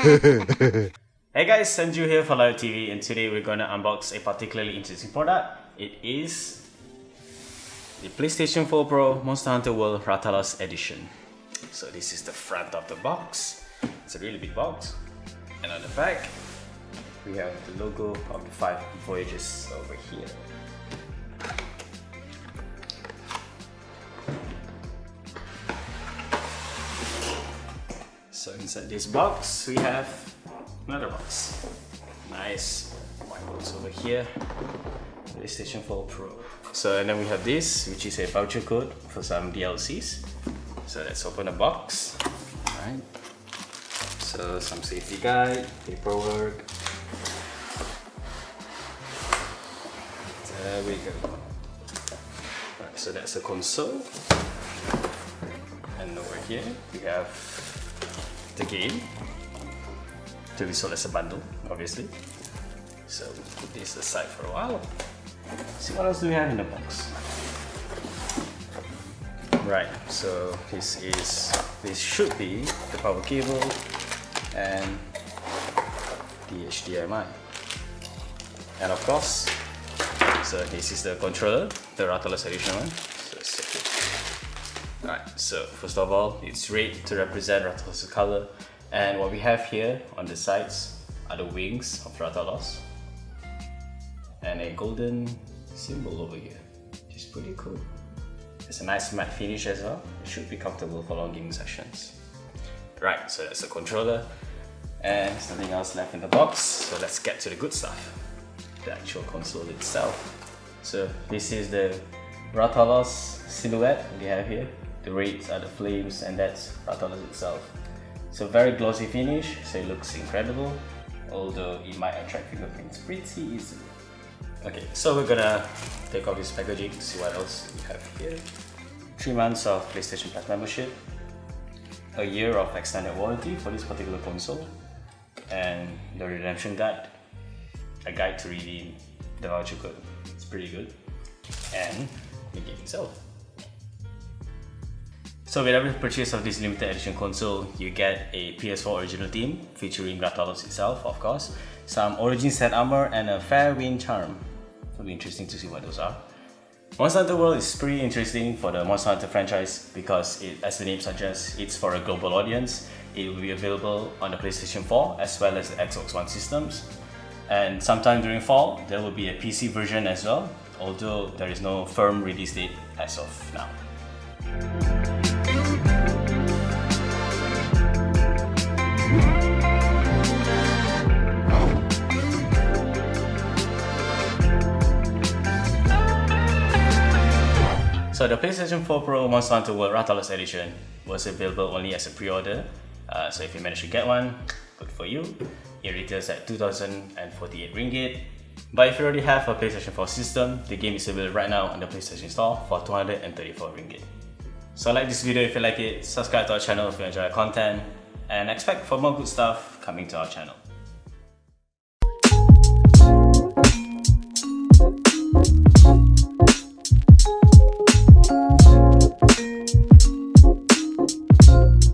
Hey guys, Sanju here for Lowyat TV, and today we're gonna unbox a particularly interesting product. It is the PlayStation 4 Pro Monster Hunter World Rathalos Edition. So this is the front of the box. It's a really big box. And on the back, we have the logo of the 5 voyages over here. So inside this box, we have another box. Nice white box over here. PlayStation 4 Pro. So and then we have this, which is a voucher code for some DLCs. So let's open the box. Alright. So some safety guide, paperwork. There we go. Alright, so that's the console. And over here we have the game to be sold as a bundle, obviously. So we'll put this aside for a while. See what else do we have in the box. Right, so this should be the power cable and the HDMI. And of course, so this is the controller, the Rathalos edition one. So let's check it. Alright, so first of all, it's red to represent Rathalos' color, and what we have here on the sides are the wings of Rathalos and a golden symbol over here, which is pretty cool. It's a nice matte finish as well. It should be comfortable for long gaming sessions. Right, so that's the controller, and there's nothing else left in the box, so let's get to the good stuff, the actual console itself. So this is the Rathalos silhouette we have here. The reds are the flames, and that's Rathalos itself. It's a very glossy finish, so it looks incredible, although it might attract fingerprints pretty easily. Okay, so we're gonna take off this packaging to see what else we have here. 3 months of PlayStation Plus membership, a year of extended warranty for this particular console, and the redemption guide, a guide to redeem the voucher code. It's pretty good, and the game itself. So with every purchase of this limited edition console, you get a PS4 original theme featuring Rathalos itself, of course, some Origin set armor, and a fair wind charm. It'll be interesting to see what those are. Monster Hunter World is pretty interesting for the Monster Hunter franchise because, as the name suggests, it's for a global audience. It will be available on the PlayStation 4 as well as the Xbox One systems. And sometime during fall, there will be a PC version as well, although there is no firm release date as of now. So the PlayStation 4 Pro Monster Hunter World Rathalos Edition was available only as a pre-order. So if you managed to get one, good for you. It retails at 2,048 ringgit. But if you already have a PlayStation 4 system, the game is available right now on the PlayStation Store for 234 ringgit. So like this video if you like it, subscribe to our channel if you enjoy our content, and expect for more good stuff coming to our channel.